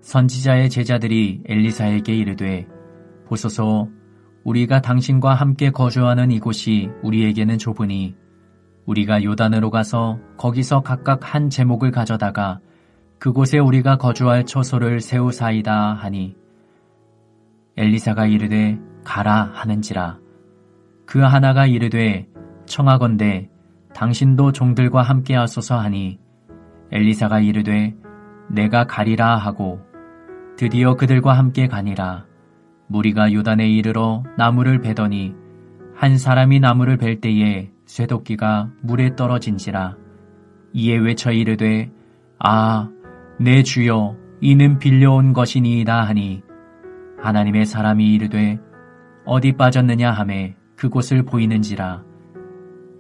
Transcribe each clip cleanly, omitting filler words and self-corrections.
선지자의 제자들이 엘리사에게 이르되 보소서 우리가 당신과 함께 거주하는 이곳이 우리에게는 좁으니 우리가 요단으로 가서 거기서 각각 한 제목을 가져다가 그곳에 우리가 거주할 처소를 세우사이다 하니 엘리사가 이르되 가라 하는지라. 그 하나가 이르되 청하건대 당신도 종들과 함께 하소서 하니 엘리사가 이르되 내가 가리라 하고 드디어 그들과 함께 가니라. 무리가 요단에 이르러 나무를 베더니 한 사람이 나무를 벨 때에 쇠도끼가 물에 떨어진지라. 이에 외쳐 이르되 아, 내 주여, 이는 빌려온 것이니이다 하니 하나님의 사람이 이르되 어디 빠졌느냐 하매 그곳을 보이는지라.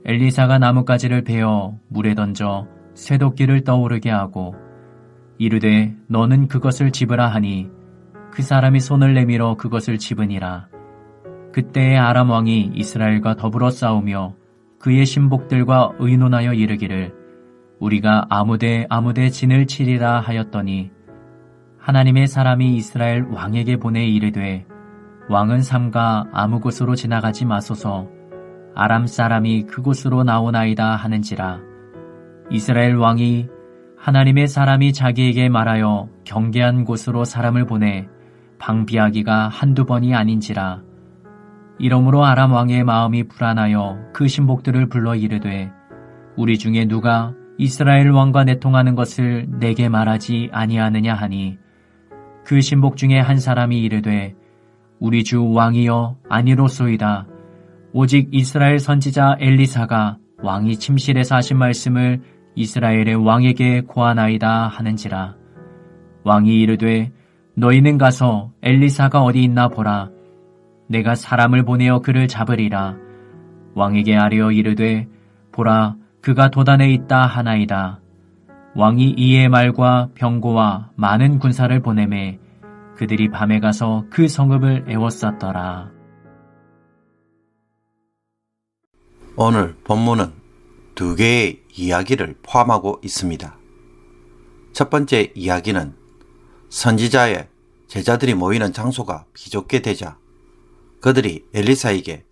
엘리사가 나뭇가지를 베어 물에 던져 쇠도끼를 떠오르게 하고 이르되 너는 그것을 집으라 하니 그 사람이 손을 내밀어 그것을 집으니라. 그때에 아람 왕이 이스라엘과 더불어 싸우며 그의 신복들과 의논하여 이르기를 우리가 아무데 진을 치리라 하였더니 하나님의 사람이 이스라엘 왕에게 보내 이르되 왕은 삼가 아무 곳으로 지나가지 마소서 아람 사람이 그곳으로 나오나이다 하는지라. 이스라엘 왕이 하나님의 사람이 자기에게 말하여 경계한 곳으로 사람을 보내 방비하기가 한두 번이 아닌지라. 이러므로 아람 왕의 마음이 불안하여 그 신복들을 불러 이르되 우리 중에 누가 이스라엘 왕과 내통하는 것을 내게 말하지 아니하느냐 하니 그 신복 중에 한 사람이 이르되 우리 주 왕이여 아니로소이다. 오직 이스라엘 선지자 엘리사가 왕이 침실에서 하신 말씀을 이스라엘의 왕에게 고하나이다 하는지라. 왕이 이르되 너희는 가서 엘리사가 어디 있나 보라. 내가 사람을 보내어 그를 잡으리라. 왕에게 아뢰어 이르되 보라 그가 도단에 있다 하나이다. 왕이 이의 말과 병고와 많은 군사를 보내매 그들이 밤에 가서 그 성읍을 에워쌌더라. 오늘 본문은 두 개의 이야기를 포함하고 있습니다. 첫 번째 이야기는 선지자의 제자들이 모이는 장소가 비좁게 되자 그들이 엘리사에게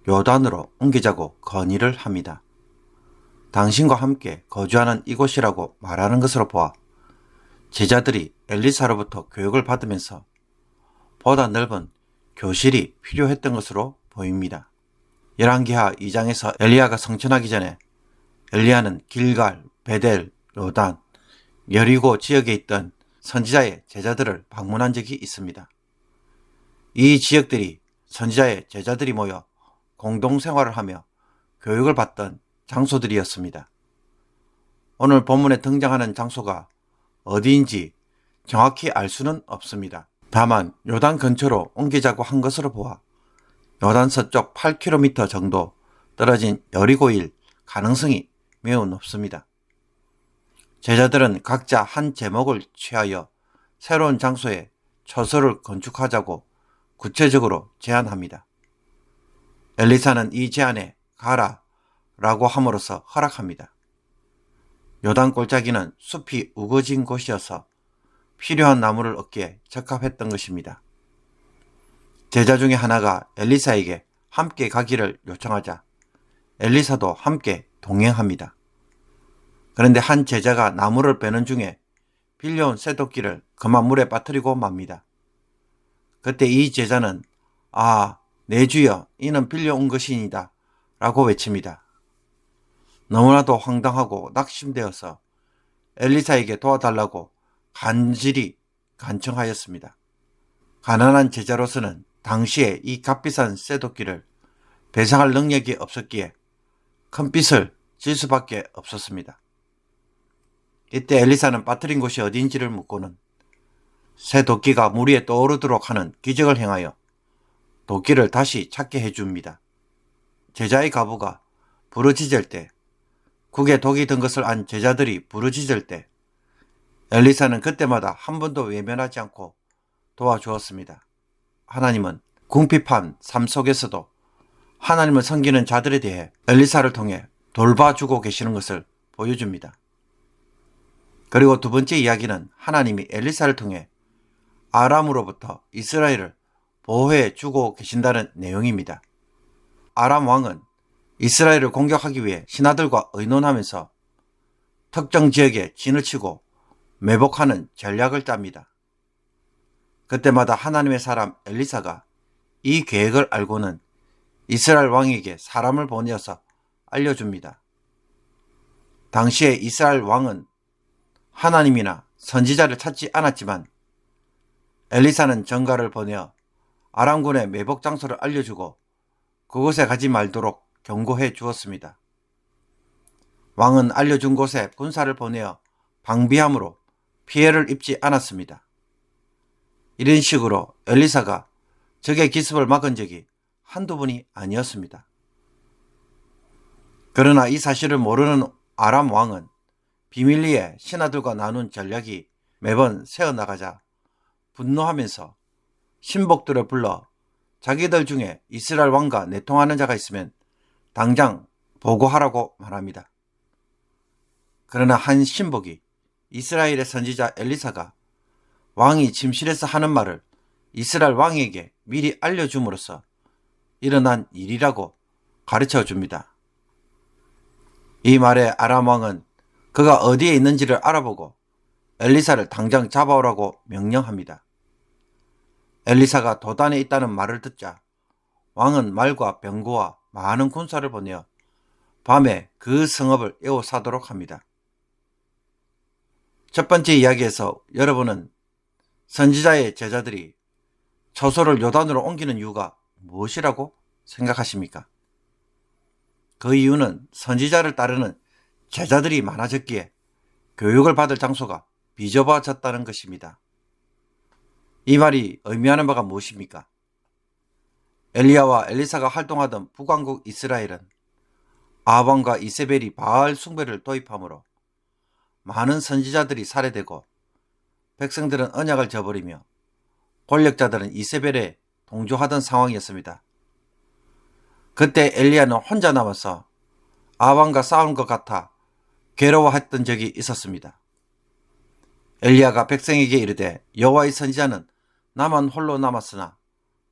요단으로 옮기자고 건의를 합니다. 당신과 함께 거주하는 이곳이라고 말하는 것으로 보아 제자들이 엘리사로부터 교육을 받으면서 보다 넓은 교실이 필요했던 것으로 보입니다. 열왕기하 2장에서 엘리야가 성천하기 전에 엘리야는 길갈, 베델, 요단, 여리고 지역에 있던 선지자의 제자들을 방문한 적이 있습니다. 이 지역들이 선지자의 제자들이 모여 공동생활을 하며 교육을 받던 장소들이었습니다. 오늘 본문에 등장하는 장소가 어디인지 정확히 알 수는 없습니다. 다만 요단 근처로 옮기자고 한 것으로 보아 요단 서쪽 8km 정도 떨어진 여리고일 가능성이 매우 높습니다. 제자들은 각자 한 제목을 취하여 새로운 장소에 처소를 건축하자고 구체적으로 제안합니다. 엘리사는 이 제안에 가라 라고 함으로써 허락합니다. 요단 골짜기는 숲이 우거진 곳이어서 필요한 나무를 얻기에 적합했던 것입니다. 제자 중에 하나가 엘리사에게 함께 가기를 요청하자 엘리사도 함께 동행합니다. 그런데 한 제자가 나무를 베는 중에 빌려온 쇠도끼를 그만 물에 빠뜨리고 맙니다. 그때 이 제자는 내 주여 이는 빌려온 것이니다 라고 외칩니다. 너무나도 황당하고 낙심되어서 엘리사에게 도와달라고 간절히 간청하였습니다. 가난한 제자로서는 당시에 이 값비싼 쇠도끼를 배상할 능력이 없었기에 큰 빚을 질 수밖에 없었습니다. 이때 엘리사는 빠뜨린 곳이 어디인지를 묻고는 쇠도끼가 물 위에 떠오르도록 하는 기적을 행하여 도끼를 다시 찾게 해줍니다. 제자의 가부가 부르짖을 때, 국에 독이 든 것을 안 제자들이 부르짖을 때 엘리사는 그때마다 한 번도 외면하지 않고 도와주었습니다. 하나님은 궁핍한 삶 속에서도 하나님을 섬기는 자들에 대해 엘리사를 통해 돌봐주고 계시는 것을 보여줍니다. 그리고 두 번째 이야기는 하나님이 엘리사를 통해 아람으로부터 이스라엘을 보호해 주고 계신다는 내용입니다. 아람 왕은 이스라엘을 공격하기 위해 신하들과 의논하면서 특정 지역에 진을 치고 매복하는 전략을 짭니다. 그때마다 하나님의 사람 엘리사가 이 계획을 알고는 이스라엘 왕에게 사람을 보내어서 알려줍니다. 당시에 이스라엘 왕은 하나님이나 선지자를 찾지 않았지만 엘리사는 전가를 보내어 아람군의 매복 장소를 알려주고 그곳에 가지 말도록 경고해 주었습니다. 왕은 알려준 곳에 군사를 보내어 방비함으로 피해를 입지 않았습니다. 이런 식으로 엘리사가 적의 기습을 막은 적이 한두 번이 아니었습니다. 그러나 이 사실을 모르는 아람 왕은 비밀리에 신하들과 나눈 전략이 매번 새어나가자 분노하면서 신복들을 불러 자기들 중에 이스라엘 왕과 내통하는 자가 있으면 당장 보고하라고 말합니다. 그러나 한 신복이 이스라엘의 선지자 엘리사가 왕이 침실에서 하는 말을 이스라엘 왕에게 미리 알려줌으로써 일어난 일이라고 가르쳐 줍니다. 이 말에 아람 왕은 그가 어디에 있는지를 알아보고 엘리사를 당장 잡아오라고 명령합니다. 엘리사가 도단에 있다는 말을 듣자 왕은 말과 병거와 많은 군사를 보내어 밤에 그 성읍을 에워싸도록 합니다. 첫 번째 이야기에서 여러분은 선지자의 제자들이 처소를 요단으로 옮기는 이유가 무엇이라고 생각하십니까? 그 이유는 선지자를 따르는 제자들이 많아졌기에 교육을 받을 장소가 비좁아졌다는 것입니다. 이 말이 의미하는 바가 무엇입니까? 엘리야와 엘리사가 활동하던 북왕국 이스라엘은 아합왕과 이세벨이 바알 숭배를 도입하므로 많은 선지자들이 살해되고 백성들은 언약을 저버리며 권력자들은 이세벨에 동조하던 상황이었습니다. 그때 엘리야는 혼자 남아서 아합왕과 싸운 것 같아 괴로워했던 적이 있었습니다. 엘리야가 백성에게 이르되 여호와의 선지자는 나만 홀로 남았으나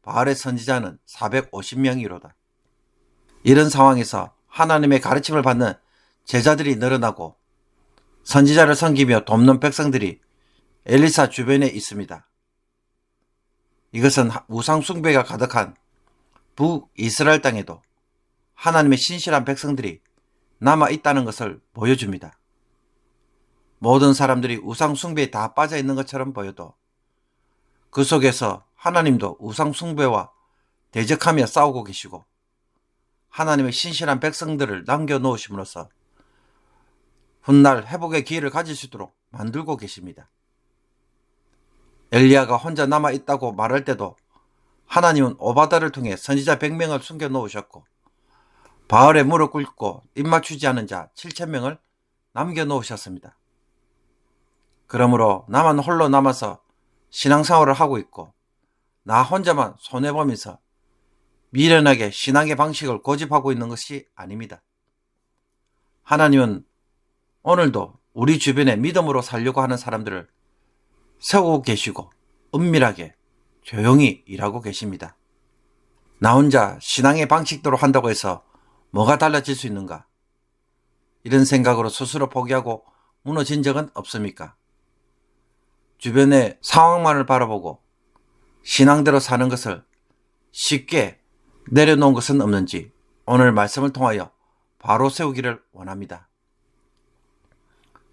바알의 선지자는 450명이로다. 이런 상황에서 하나님의 가르침을 받는 제자들이 늘어나고 선지자를 섬기며 돕는 백성들이 엘리사 주변에 있습니다. 이것은 우상 숭배가 가득한 북이스라엘 땅에도 하나님의 신실한 백성들이 남아있다는 것을 보여줍니다. 모든 사람들이 우상 숭배에 다 빠져 있는 것처럼 보여도 그 속에서 하나님도 우상 숭배와 대적하며 싸우고 계시고 하나님의 신실한 백성들을 남겨놓으심으로써 훗날 회복의 기회를 가질 수 있도록 만들고 계십니다. 엘리야가 혼자 남아있다고 말할 때도 하나님은 오바다를 통해 선지자 100명을 숨겨놓으셨고 바알에 무릎 꿇고 입맞추지 않은 자 7,000명을 남겨놓으셨습니다. 그러므로 나만 홀로 남아서 신앙생활을 하고 있고 나 혼자만 손해보면서 미련하게 신앙의 방식을 고집하고 있는 것이 아닙니다. 하나님은 오늘도 우리 주변에 믿음으로 살려고 하는 사람들을 세우고 계시고 은밀하게 조용히 일하고 계십니다. 나 혼자 신앙의 방식대로 한다고 해서 뭐가 달라질 수 있는가? 이런 생각으로 스스로 포기하고 무너진 적은 없습니까? 주변의 상황만을 바라보고 신앙대로 사는 것을 쉽게 내려놓은 것은 없는지 오늘 말씀을 통하여 바로 세우기를 원합니다.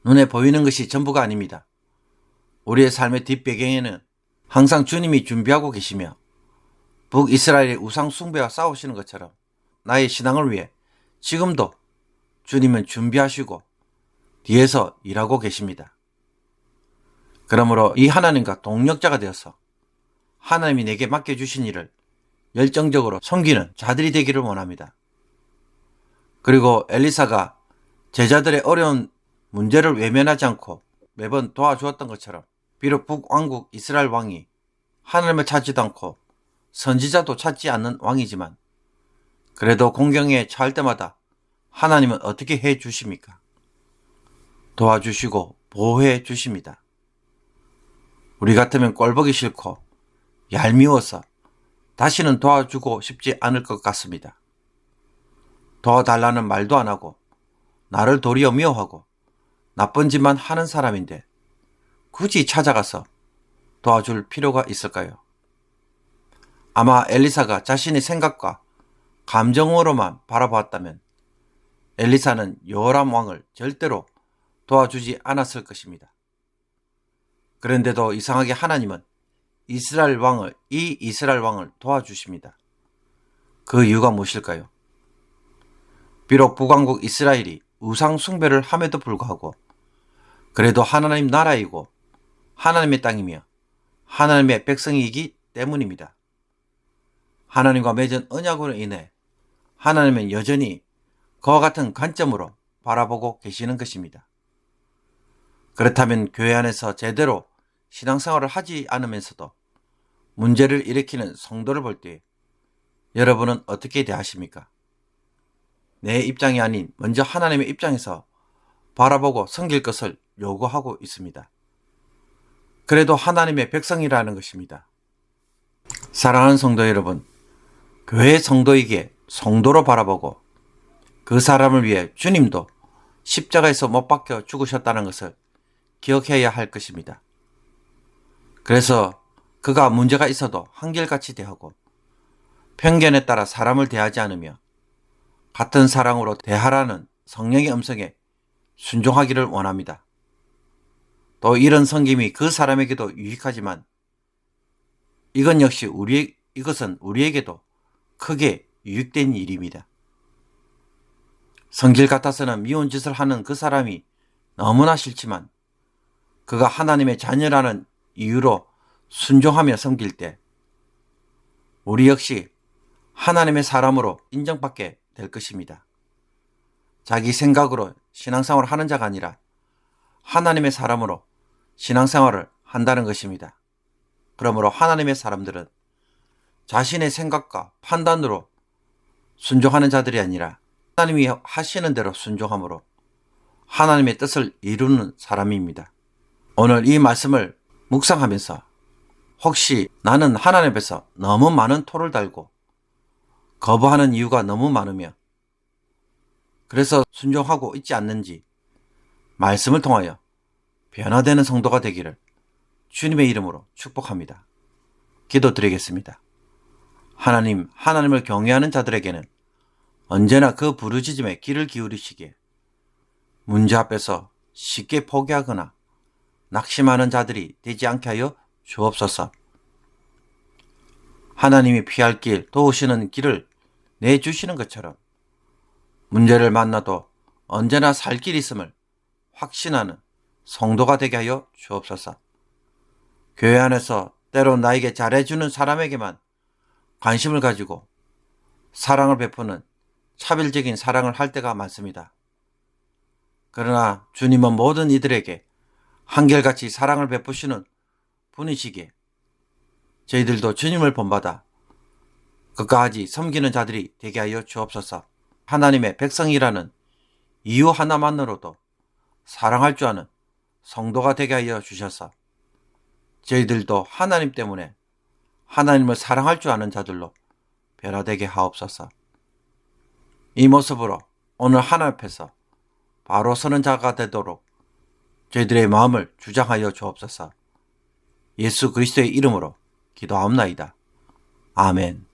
눈에 보이는 것이 전부가 아닙니다. 우리의 삶의 뒷배경에는 항상 주님이 준비하고 계시며 북이스라엘의 우상 숭배와 싸우시는 것처럼 나의 신앙을 위해 지금도 주님은 준비하시고 뒤에서 일하고 계십니다. 그러므로 이 하나님과 동력자가 되어서 하나님이 내게 맡겨주신 일을 열정적으로 섬기는 자들이 되기를 원합니다. 그리고 엘리사가 제자들의 어려운 문제를 외면하지 않고 매번 도와주었던 것처럼 비록 북왕국 이스라엘 왕이 하나님을 찾지도 않고 선지자도 찾지 않는 왕이지만 그래도 공경에 처할 때마다 하나님은 어떻게 해 주십니까? 도와주시고 보호해 주십니다. 우리 같으면 꼴보기 싫고 얄미워서 다시는 도와주고 싶지 않을 것 같습니다. 도와달라는 말도 안 하고 나를 도리어 미워하고 나쁜 짓만 하는 사람인데 굳이 찾아가서 도와줄 필요가 있을까요? 아마 엘리사가 자신의 생각과 감정으로만 바라보았다면 엘리사는 여호람 왕을 절대로 도와주지 않았을 것입니다. 그런데도 이상하게 하나님은 이 이스라엘 왕을 도와주십니다. 그 이유가 무엇일까요? 비록 북왕국 이스라엘이 우상 숭배를 함에도 불구하고 그래도 하나님 나라이고 하나님의 땅이며 하나님의 백성이기 때문입니다. 하나님과 맺은 언약으로 인해 하나님은 여전히 그와 같은 관점으로 바라보고 계시는 것입니다. 그렇다면 교회 안에서 제대로 신앙생활을 하지 않으면서도 문제를 일으키는 성도를 볼 때 여러분은 어떻게 대하십니까? 내 입장이 아닌 먼저 하나님의 입장에서 바라보고 섬길 것을 요구하고 있습니다. 그래도 하나님의 백성이라는 것입니다. 사랑하는 성도 여러분, 교회 성도에게 성도로 바라보고 그 사람을 위해 주님도 십자가에서 못 박혀 죽으셨다는 것을 기억해야 할 것입니다. 그래서 그가 문제가 있어도 한결같이 대하고 편견에 따라 사람을 대하지 않으며 같은 사랑으로 대하라는 성령의 음성에 순종하기를 원합니다. 또 이런 섬김이 그 사람에게도 유익하지만 이것은 우리에게도 크게 유익된 일입니다. 성질 같아서는 미운 짓을 하는 그 사람이 너무나 싫지만 그가 하나님의 자녀라는 이유로 순종하며 섬길 때 우리 역시 하나님의 사람으로 인정받게 될 것입니다. 자기 생각으로 신앙생활을 하는 자가 아니라 하나님의 사람으로 신앙생활을 한다는 것입니다. 그러므로 하나님의 사람들은 자신의 생각과 판단으로 순종하는 자들이 아니라 하나님이 하시는 대로 순종함으로 하나님의 뜻을 이루는 사람입니다. 오늘 이 말씀을 묵상하면서 혹시 나는 하나님 앞에서 너무 많은 토를 달고 거부하는 이유가 너무 많으며 그래서 순종하고 있지 않는지 말씀을 통하여 변화되는 성도가 되기를 주님의 이름으로 축복합니다. 기도드리겠습니다. 하나님을 경외하는 자들에게는 언제나 그 부르짖음에 귀를 기울이시기에 문제 앞에서 쉽게 포기하거나 낙심하는 자들이 되지 않게 하여 주옵소서. 하나님이 피할 길, 도우시는 길을 내주시는 것처럼 문제를 만나도 언제나 살 길이 있음을 확신하는 성도가 되게 하여 주옵소서. 교회 안에서 때로 나에게 잘해주는 사람에게만 관심을 가지고 사랑을 베푸는 차별적인 사랑을 할 때가 많습니다. 그러나 주님은 모든 이들에게 한결같이 사랑을 베푸시는 분이시기에 저희들도 주님을 본받아 끝까지 섬기는 자들이 되게 하여 주옵소서. 하나님의 백성이라는 이유 하나만으로도 사랑할 줄 아는 성도가 되게 하여 주셔서 저희들도 하나님 때문에 하나님을 사랑할 줄 아는 자들로 변화되게 하옵소서. 이 모습으로 오늘 하나님 앞에서 바로 서는 자가 되도록 저희들의 마음을 주장하여 주옵소서. 예수 그리스도의 이름으로 기도하옵나이다. 아멘.